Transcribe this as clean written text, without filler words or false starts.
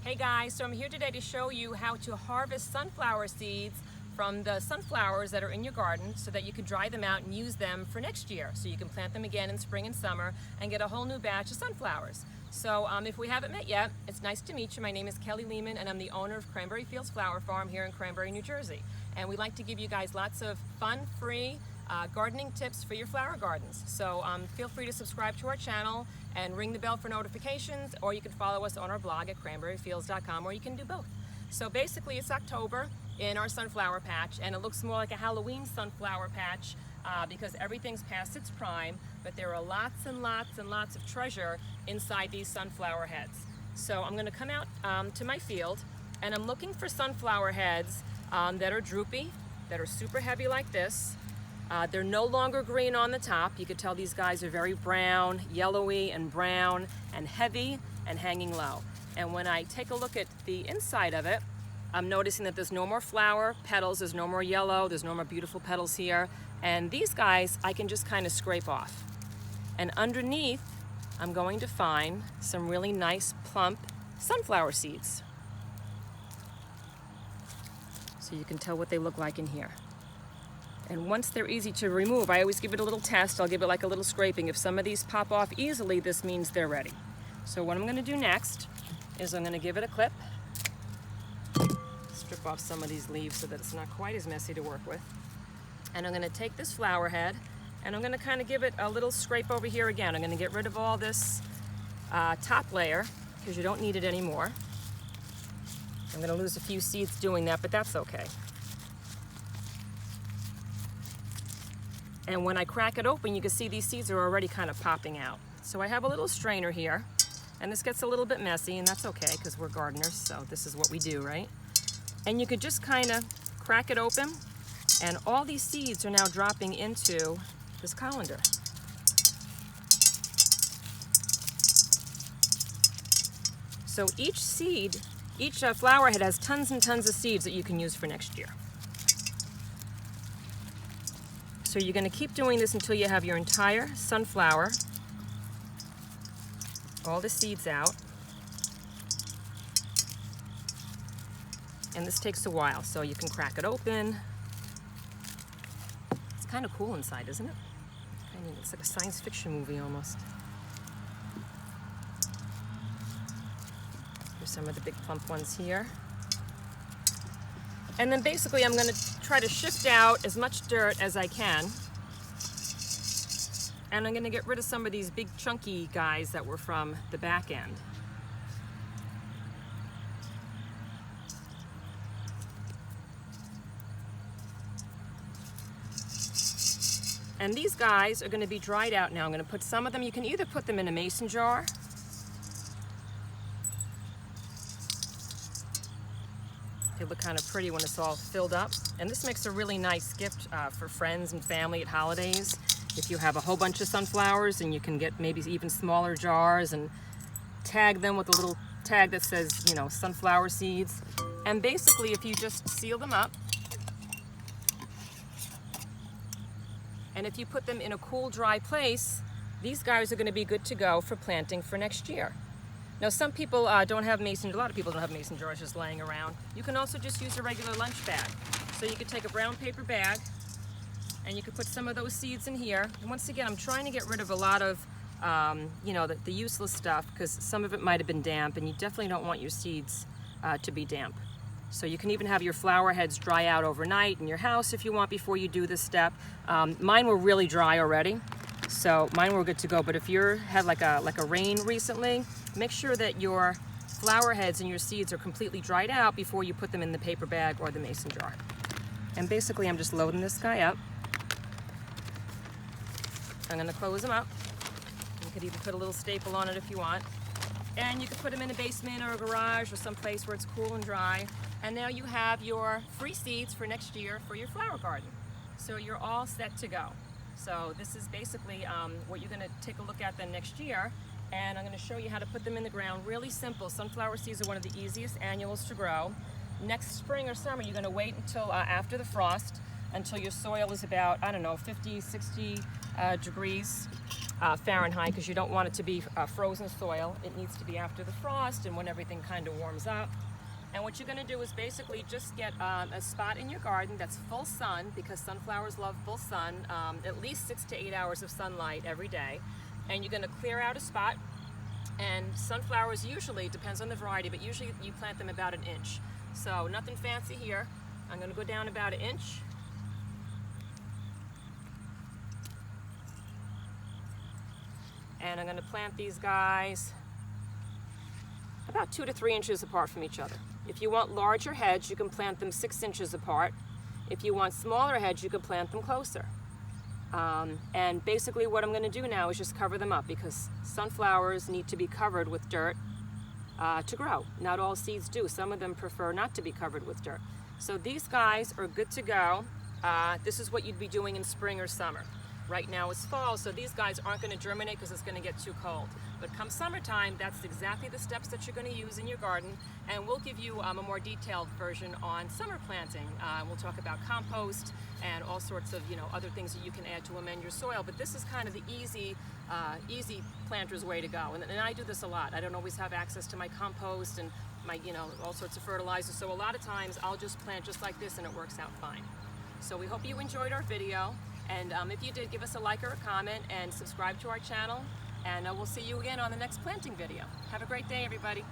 Hey guys, so I'm here today to show you how to harvest sunflower seeds from the sunflowers that are in your garden so that you can dry them out and use them for next year. So you can plant them again in spring and summer and get a whole new batch of sunflowers. So if we haven't met yet, it's nice to meet you. My name is Kelly Lehman and I'm the owner of Cranbury Fields Flower Farm here in Cranbury, New Jersey. And we like to give you guys lots of fun, free gardening tips for your flower gardens. So feel free to subscribe to our channel and ring the bell for notifications, or you can follow us on our blog at cranberryfields.com, or you can do both. So basically it's October in our sunflower patch, and it looks more like a Halloween sunflower patch because everything's past its prime, but there are lots and lots and lots of treasure inside these sunflower heads. So I'm going to come out to my field, and I'm looking for sunflower heads that are droopy, that are super heavy like this. They're no longer green on the top. You could tell these guys are very brown, yellowy and brown and heavy and hanging low. And when I take a look at the inside of it, I'm noticing that there's no more flower petals, there's no more yellow, there's no more beautiful petals here. And these guys I can just kind of scrape off. And underneath, I'm going to find some really nice plump sunflower seeds. So you can tell what they look like in here. And once they're easy to remove, I always give it a little test. I'll give it like a little scraping. If some of these pop off easily, this means they're ready. So what I'm going to do next is I'm going to give it a clip. Strip off some of these leaves so that it's not quite as messy to work with. And I'm going to take this flower head and I'm going to kind of give it a little scrape over here again. I'm going to get rid of all this top layer because you don't need it anymore. I'm going to lose a few seeds doing that, but that's okay. And when I crack it open, you can see these seeds are already kind of popping out. So I have a little strainer here, and this gets a little bit messy, and that's okay because we're gardeners, so this is what we do, right? And you could just kind of crack it open, and all these seeds are now dropping into this colander. So each seed, each flower head has tons and tons of seeds that you can use for next year. So you're going to keep doing this until you have your entire sunflower, all the seeds out. And this takes a while, so you can crack it open. It's kind of cool inside, isn't it? I mean, it's like a science fiction movie almost. Here's some of the big plump ones here. And then basically I'm going to try to shift out as much dirt as I can. And I'm going to get rid of some of these big chunky guys that were from the back end. And these guys are going to be dried out now. I'm going to put some of them, you can either put them in a mason jar, they look kind of pretty when it's all filled up. And this makes a really nice gift for friends and family at holidays. If you have a whole bunch of sunflowers, and you can get maybe even smaller jars and tag them with a little tag that says, you know, sunflower seeds. And basically if you just seal them up, and if you put them in a cool, dry place, these guys are going to be good to go for planting for next year. Now some people don't have mason, a lot of people don't have mason jars just laying around. You can also just use a regular lunch bag. So you could take a brown paper bag and you could put some of those seeds in here. And once again, I'm trying to get rid of a lot of you know, the useless stuff because some of it might have been damp, and you definitely don't want your seeds to be damp. So you can even have your flower heads dry out overnight in your house if you want before you do this step. Mine were really dry already, so mine were good to go. But if you had like a rain recently, make sure that your flower heads and your seeds are completely dried out before you put them in the paper bag or the mason jar. And basically I'm just loading this guy up. I'm going to close them up. You could even put a little staple on it if you want. And you could put them in a basement or a garage or someplace where it's cool and dry. And now you have your free seeds for next year for your flower garden. So you're all set to go. So this is basically what you're going to take a look at then next year. And I'm going to show you how to put them in the ground. Really simple. Sunflower seeds are one of the easiest annuals to grow. Next spring or summer, you're going to wait until after the frost, until your soil is about, I don't know, 50, 60 degrees Fahrenheit, because you don't want it to be frozen soil. It needs to be after the frost and when everything kind of warms up. And what you're going to do is basically just get a spot in your garden that's full sun, because sunflowers love full sun, at least 6 to 8 hours of sunlight every day. And you're going to clear out a spot. And sunflowers usually, depends on the variety, but usually you plant them about 1 inch. So nothing fancy here. I'm going to go down about 1 inch. And I'm going to plant these guys about 2 to 3 inches apart from each other. If you want larger heads, you can plant them 6 inches apart. If you want smaller heads, you can plant them closer. And basically what I'm going to do now is just cover them up, because sunflowers need to be covered with dirt to grow. Not all seeds do. Some of them prefer not to be covered with dirt. So these guys are good to go. This is what you'd be doing in spring or summer. Right now it's fall, so these guys aren't going to germinate because it's going to get too cold. But come summertime, that's exactly the steps that you're going to use in your garden, and we'll give you a more detailed version on summer planting. We'll talk about compost and all sorts of other things that you can add to amend your soil. But this is kind of the easy planter's way to go. And I do this a lot. I don't always have access to my compost and my all sorts of fertilizers, so a lot of times I'll just plant just like this and it works out fine. So we hope you enjoyed our video. And if you did, give us a like or a comment and subscribe to our channel. And we'll see you again on the next planting video. Have a great day, everybody.